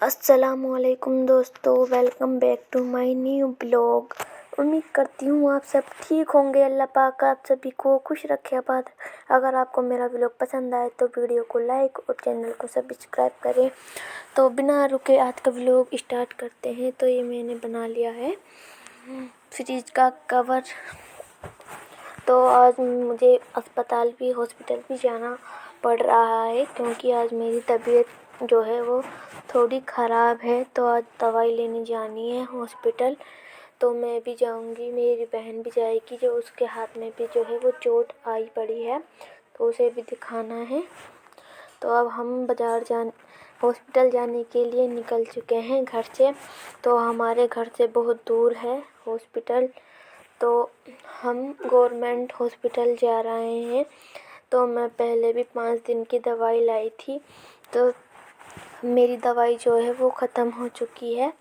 अस्सलामुअलैकुम दोस्तों, welcome back to my new blog. उम्मीद करती हूँ आप सब ठीक होंगे। अल्लाह पाक आप सभी को खुश रखे आबाद। अगर आपको मेरा ब्लॉग पसंद आए तो वीडियो को लाइक और चैनल को सब्सक्राइब करें। तो बिना रुके आज का ब्लॉग स्टार्ट करते हैं। तो ये मैंने बना लिया है फ्रिज का कवर। तो आज मुझे हॉस्पिटल भी जाना पड़ रहा है क्योंकि आज मेरी तबीयत जो है वो थोड़ी ख़राब है। तो आज दवाई लेने जानी है हॉस्पिटल। तो मैं भी जाऊंगी, मेरी बहन भी जाएगी, जो उसके हाथ में भी जो है वो चोट आई पड़ी है, तो उसे भी दिखाना है। तो अब हम हॉस्पिटल जाने के लिए निकल चुके हैं घर से। तो हमारे घर से बहुत दूर है हॉस्पिटल। तो हम गवर्नमेंट हॉस्पिटल जा रहे हैं। तो मैं पहले भी 5 दिन की दवाई लाई थी। तो मेरी दवाई जो है वो ख़त्म हो चुकी है।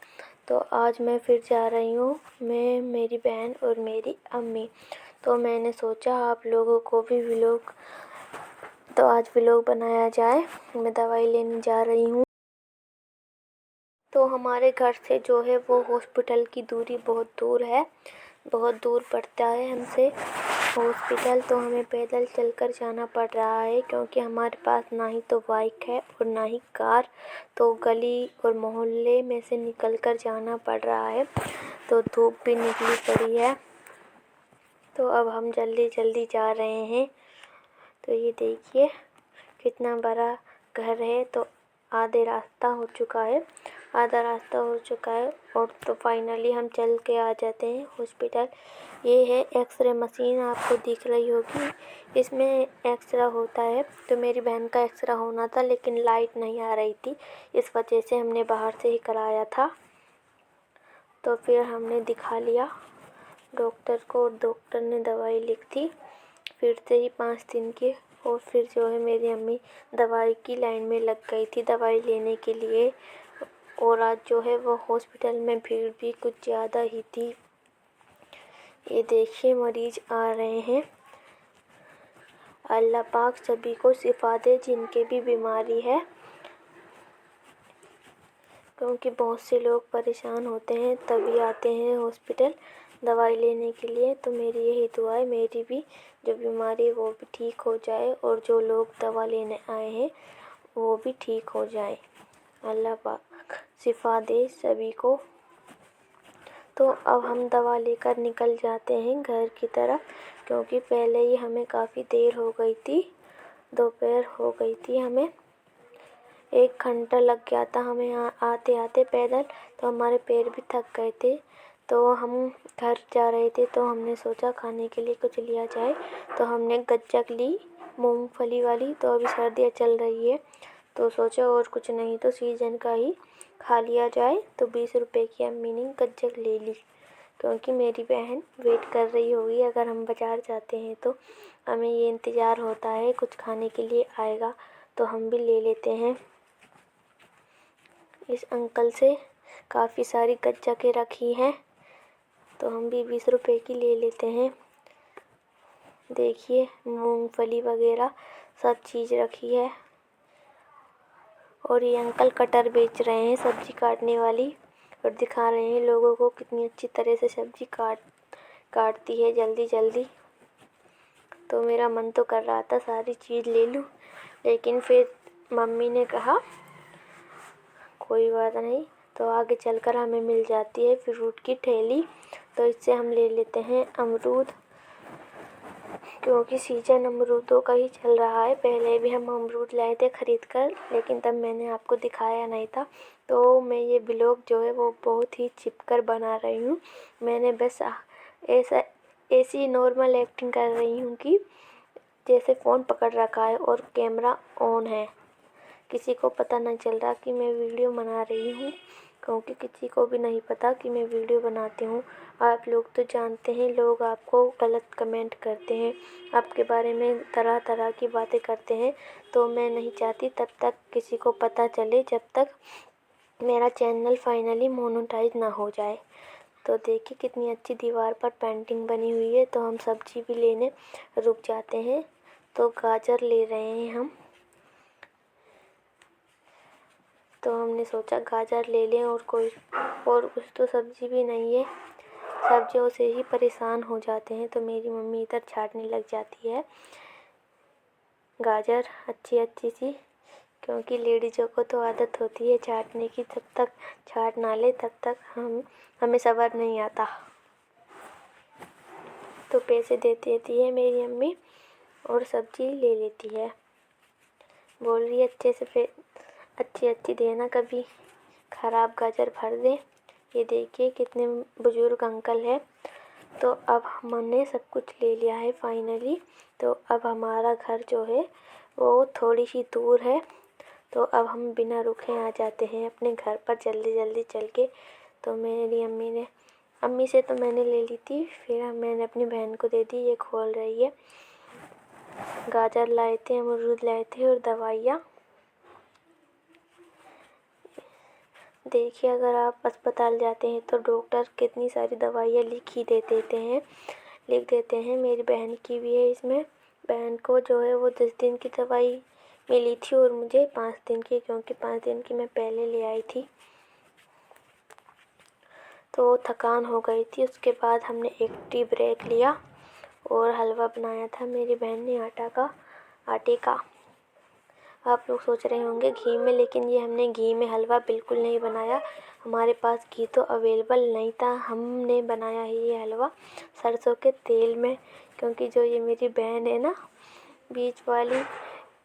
तो आज मैं फिर जा रही हूँ, मैं, मेरी बहन और मेरी अम्मी। तो मैंने सोचा आप लोगों को भी आज व्लॉग बनाया जाए। मैं दवाई लेने जा रही हूँ। तो हमारे घर से जो है वो हॉस्पिटल की दूरी बहुत दूर है, बहुत दूर पड़ता है हमसे हॉस्पिटल। तो हमें पैदल चलकर जाना पड़ रहा है क्योंकि हमारे पास ना ही तो बाइक है और ना ही कार। तो गली और मोहल्ले में से निकलकर जाना पड़ रहा है। तो धूप भी निकली पड़ी है। तो अब हम जल्दी जल्दी जा रहे हैं। तो ये देखिए कितना बड़ा घर है। तो आधा रास्ता हो चुका है और तो फाइनली हम चल के आ जाते हैं हॉस्पिटल। ये है एक्सरे मशीन, आपको दिख रही होगी, इसमें एक्सरा होता है। तो मेरी बहन का एक्सरा होना था लेकिन लाइट नहीं आ रही थी, इस वजह से हमने बाहर से ही कराया था। तो फिर हमने दिखा लिया डॉक्टर को और डॉक्टर ने दवाई लिख दी फिर से ही 5 दिन की। और फिर जो है मेरी अम्मी दवाई की लाइन में लग गई थी दवाई लेने के लिए। और आज जो है वो हॉस्पिटल में भीड़ भी कुछ ज़्यादा ही थी। ये देखिए मरीज आ रहे हैं। अल्लाह पाक सभी को शिफा दे जिनके भी बीमारी है, क्योंकि बहुत से लोग परेशान होते हैं तभी आते हैं हॉस्पिटल दवाई लेने के लिए। तो मेरी यही दुआ है मेरी भी जो बीमारी है वो भी ठीक हो जाए और जो लोग दवा लेने आए हैं वो भी ठीक हो जाए। अल्लाह पाक शिफा दे सभी को। तो अब हम दवा लेकर निकल जाते हैं घर की तरफ, क्योंकि पहले ही हमें काफ़ी देर हो गई थी, दोपहर हो गई थी, हमें 1 घंटा लग गया था हमें आते आते पैदल। तो हमारे पैर भी थक गए थे। तो हम घर जा रहे थे तो हमने सोचा खाने के लिए कुछ लिया जाए। तो हमने गज्जक ली, मूंगफली वाली। तो अभी सर्दियाँ चल रही है तो सोचा और कुछ नहीं तो सीजन का ही खा लिया जाए। तो 20 रुपए की अम्मी ने गज्जक ले ली, क्योंकि मेरी बहन वेट कर रही होगी। अगर हम बाज़ार जाते हैं तो हमें ये इंतज़ार होता है कुछ खाने के लिए आएगा, तो हम भी ले लेते हैं। इस अंकल से काफ़ी सारी गज्जकें रखी हैं, तो हम भी 20 रुपए की ले लेते हैं। देखिए मूंगफली वगैरह सब चीज़ रखी है। और ये अंकल कटर बेच रहे हैं, सब्जी काटने वाली, और दिखा रहे हैं लोगों को कितनी अच्छी तरह से सब्जी काटती है जल्दी जल्दी। तो मेरा मन तो कर रहा था सारी चीज़ ले लूँ, लेकिन फिर मम्मी ने कहा कोई बात नहीं। तो आगे चलकर हमें मिल जाती है फ्रूट की ठेली। तो इससे हम ले लेते हैं अमरूद, क्योंकि सीजन अमरूदों का ही चल रहा है। पहले भी हम अमरूद लाए थे ख़रीद कर, लेकिन तब मैंने आपको दिखाया नहीं था। तो मैं ये ब्लॉग जो है वो बहुत ही छिपकर बना रही हूँ। मैंने बस ऐसी नॉर्मल एक्टिंग कर रही हूँ कि जैसे फ़ोन पकड़ रखा है और कैमरा ऑन है, किसी को पता नहीं चल रहा कि मैं वीडियो बना रही हूँ, क्योंकि किसी को भी नहीं पता कि मैं वीडियो बनाती हूँ। आप लोग तो जानते हैं, लोग आपको गलत कमेंट करते हैं, आपके बारे में तरह तरह की बातें करते हैं। तो मैं नहीं चाहती तब तक किसी को पता चले जब तक मेरा चैनल फाइनली मोनेटाइज ना हो जाए। तो देखिए कितनी अच्छी दीवार पर पेंटिंग बनी हुई है। तो हम सब्जी भी लेने रुक जाते हैं। तो गाजर ले रहे हैं हम। तो हमने सोचा गाजर ले लें, और कुछ तो सब्ज़ी भी नहीं है, सब्जियों से ही परेशान हो जाते हैं। तो मेरी मम्मी इधर छाँटने लग जाती है गाजर अच्छी सी, क्योंकि लेडीज़ों को तो आदत होती है छाँटने की, जब तक छाँट ना ले तब तक हमें सब्र नहीं आता। तो पैसे दे देती है मेरी अम्मी और सब्ज़ी ले लेती है। बोल रही है अच्छे से अच्छी देना, कभी ख़राब गाजर भर दे। ये देखिए कितने बुजुर्ग अंकल है। तो अब हमने सब कुछ ले लिया है फाइनली। तो अब हमारा घर जो है वो थोड़ी सी दूर है, तो अब हम बिना रुके आ जाते हैं अपने घर पर जल्दी जल्दी चल के। तो मेरी अम्मी से तो मैंने ले ली थी, फिर मैंने अपनी बहन को दे दी, ये खोल रही है। गाजर लाए थे, अमरूद लाए थे और दवाइयाँ। देखिए अगर आप अस्पताल जाते हैं तो डॉक्टर कितनी सारी दवाइयाँ लिख देते हैं। मेरी बहन की भी है इसमें। बहन को जो है वो 10 दिन की दवाई मिली थी और मुझे 5 दिन की, क्योंकि 5 दिन की मैं पहले ले आई थी। तो थकान हो गई थी। उसके बाद हमने एक टी ब्रेक लिया और हलवा बनाया था मेरी बहन ने आटे का। आप लोग सोच रहे होंगे घी में, लेकिन ये हमने घी में हलवा बिल्कुल नहीं बनाया। हमारे पास घी तो अवेलेबल नहीं था। हमने बनाया है ये हलवा सरसों के तेल में, क्योंकि जो ये मेरी बहन है ना बीच वाली,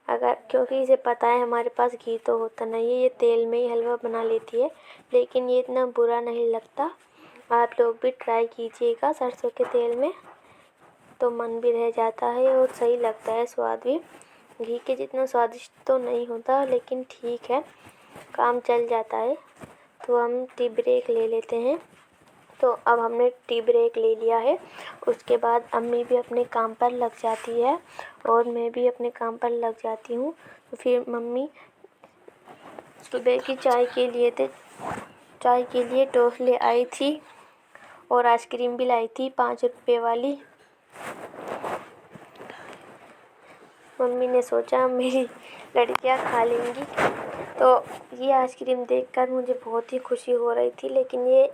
क्योंकि इसे पता है हमारे पास घी तो होता नहीं है, ये तेल में ही हलवा बना लेती है। लेकिन ये इतना बुरा नहीं लगता। आप लोग भी ट्राई कीजिएगा सरसों के तेल में, तो मन भी रह जाता है और सही लगता है, स्वाद भी। घी के जितना स्वादिष्ट तो नहीं होता, लेकिन ठीक है, काम चल जाता है। तो हम टी ब्रेक ले लेते हैं। तो अब हमने टी ब्रेक ले लिया है। उसके बाद अम्मी भी अपने काम पर लग जाती है और मैं भी अपने काम पर लग जाती हूँ। तो फिर मम्मी सुबह की चाय के लिए टोस्ट ले आई थी और आइसक्रीम भी लाई थी 5 रुपये वाली। मम्मी ने सोचा मेरी लड़कियां खा लेंगी, तो ये आइसक्रीम देखकर मुझे बहुत ही खुशी हो रही थी। लेकिन ये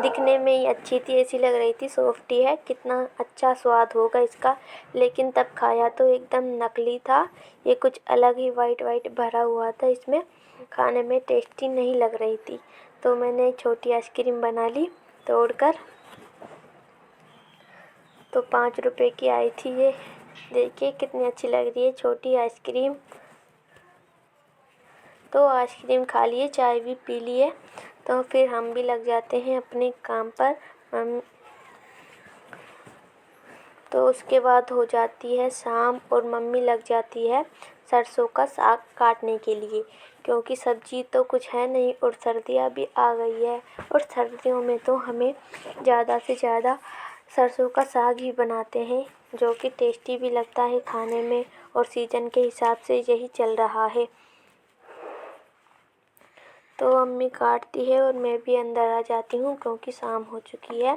दिखने में ही अच्छी थी, ऐसी लग रही थी सॉफ्टी है, कितना अच्छा स्वाद होगा इसका। लेकिन तब खाया तो एकदम नकली था, ये कुछ अलग ही वाइट भरा हुआ था, इसमें खाने में टेस्टी नहीं लग रही थी। तो मैंने एक छोटी आइसक्रीम बना ली तोड़कर। तो 5 रुपए की आई थी ये। देखिए कितनी अच्छी लग रही है छोटी आइसक्रीम। तो आइसक्रीम खा लिए, चाय भी पी लिए। तो फिर हम भी लग जाते हैं अपने काम पर। तो उसके बाद हो जाती है शाम और मम्मी लग जाती है सरसों का साग काटने के लिए, क्योंकि सब्जी तो कुछ है नहीं और सर्दियाँ भी आ गई है। और सर्दियों में तो हमें ज़्यादा से ज़्यादा सरसों का साग ही बनाते हैं, जो कि टेस्टी भी लगता है खाने में, और सीजन के हिसाब से यही चल रहा है। तो अम्मी काटती है और मैं भी अंदर आ जाती हूँ, क्योंकि शाम हो चुकी है।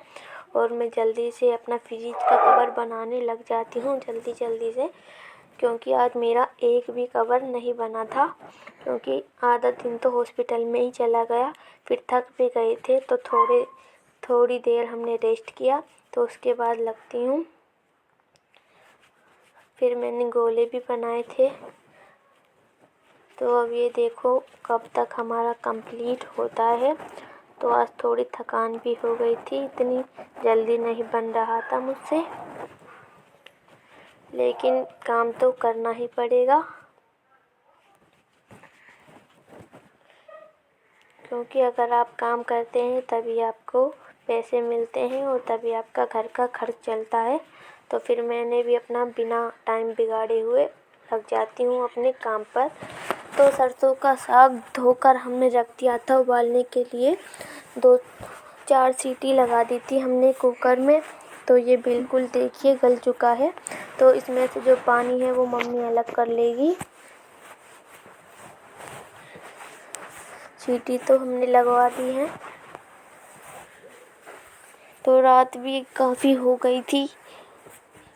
और मैं जल्दी से अपना फ्रिज का कवर बनाने लग जाती हूँ जल्दी से, क्योंकि आज मेरा एक भी कवर नहीं बना था, क्योंकि आधा दिन तो हॉस्पिटल में ही चला गया। फिर थक भी गए थे, तो थोड़ी देर हमने रेस्ट किया। तो उसके बाद लगती हूँ। फिर मैंने गोले भी बनाए थे। तो अब ये देखो कब तक हमारा कंप्लीट होता है। तो आज थोड़ी थकान भी हो गई थी, इतनी जल्दी नहीं बन रहा था मुझसे, लेकिन काम तो करना ही पड़ेगा, क्योंकि अगर आप काम करते हैं तभी आपको पैसे मिलते हैं और तभी आपका घर का खर्च चलता है। तो फिर मैंने भी अपना बिना टाइम बिगाड़े हुए लग जाती हूँ अपने काम पर। तो सरसों का साग धोकर हमने रख दिया था उबालने के लिए। 2-4 सीटी लगा दी थी हमने कुकर में। तो ये बिल्कुल देखिए गल चुका है। तो इसमें से जो पानी है वो मम्मी अलग कर लेगी। सीटी तो हमने लगवा दी है। तो रात भी काफ़ी हो गई थी,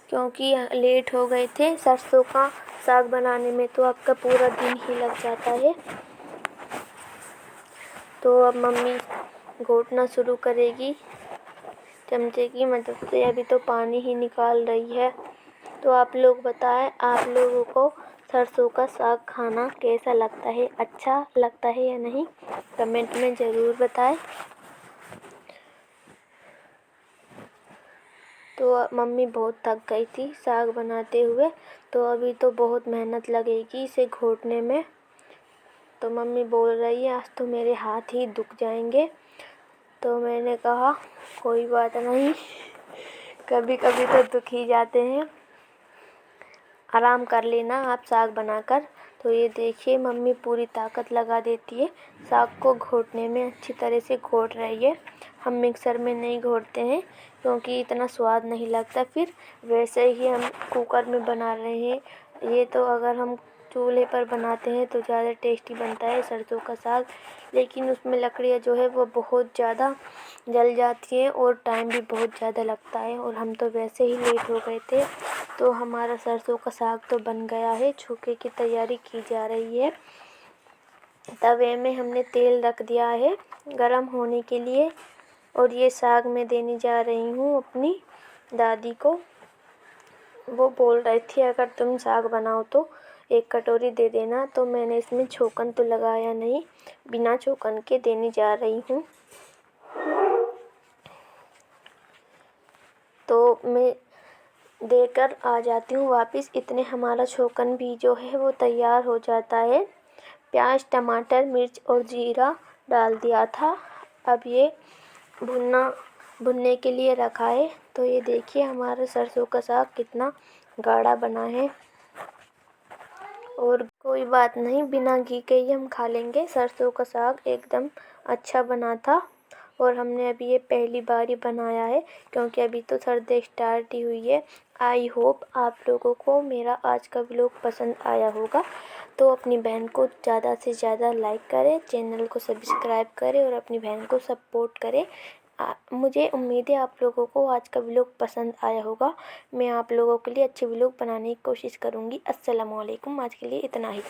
क्योंकि लेट हो गए थे। सरसों का साग बनाने में तो आपका पूरा दिन ही लग जाता है। तो अब मम्मी घोटना शुरू करेगी चमचे की मदद से। अभी तो पानी ही निकाल रही है। तो आप लोग बताएं, आप लोगों को सरसों का साग खाना कैसा लगता है, अच्छा लगता है या नहीं, कमेंट में ज़रूर बताएं। तो मम्मी बहुत थक गई थी साग बनाते हुए, तो अभी तो बहुत मेहनत लगेगी इसे घोटने में। तो मम्मी बोल रही है आज तो मेरे हाथ ही दुख जाएंगे। तो मैंने कहा कोई बात नहीं, कभी कभी तो दुख ही जाते हैं, आराम कर लेना आप साग बनाकर। तो ये देखिए मम्मी पूरी ताकत लगा देती है साग को घोटने में, अच्छी तरह से घोट रही है। हम मिक्सर में नहीं घोटते हैं क्योंकि इतना स्वाद नहीं लगता, फिर वैसे ही हम कुकर में बना रहे हैं। ये तो अगर हम चूल्हे पर बनाते हैं तो ज़्यादा टेस्टी बनता है सरसों का साग, लेकिन उसमें लकड़ियाँ जो है वो बहुत ज़्यादा जल जाती हैं और टाइम भी बहुत ज़्यादा लगता है। और हम तो वैसे ही लेट हो गए थे, तो हमारा सरसों का साग तो बन गया है। छौंके की तैयारी की जा रही है। तवे में हमने तेल रख दिया है गरम होने के लिए, और ये साग मैं देने जा रही हूँ अपनी दादी को। वो बोल रही थी अगर तुम साग बनाओ तो एक कटोरी दे देना, तो मैंने इसमें छौंकन तो लगाया नहीं, बिना छौंकन के देने जा रही हूँ। तो मैं देकर आ जाती हूँ वापस, इतने हमारा छौंकन भी जो है वो तैयार हो जाता है। प्याज, टमाटर, मिर्च और जीरा डाल दिया था। अब ये भुनने के लिए रखा है। तो ये देखिए हमारा सरसों का साग कितना गाढ़ा बना है। और कोई बात नहीं, बिना घी के ही हम खा लेंगे। सरसों का साग एकदम अच्छा बना था, और हमने अभी ये पहली बार ही बनाया है क्योंकि अभी तो सर्दी स्टार्ट ही हुई है। आई होप आप लोगों को मेरा आज का व्लॉग पसंद आया होगा। तो अपनी बहन को ज़्यादा से ज़्यादा लाइक करें, चैनल को सब्सक्राइब करें और अपनी बहन को सपोर्ट करें। मुझे उम्मीद है आप लोगों को आज का व्लॉग पसंद आया होगा। मैं आप लोगों के लिए अच्छे व्लॉग बनाने की कोशिश करूँगी। अस्सलाम वालेकुम, आज के लिए इतना ही।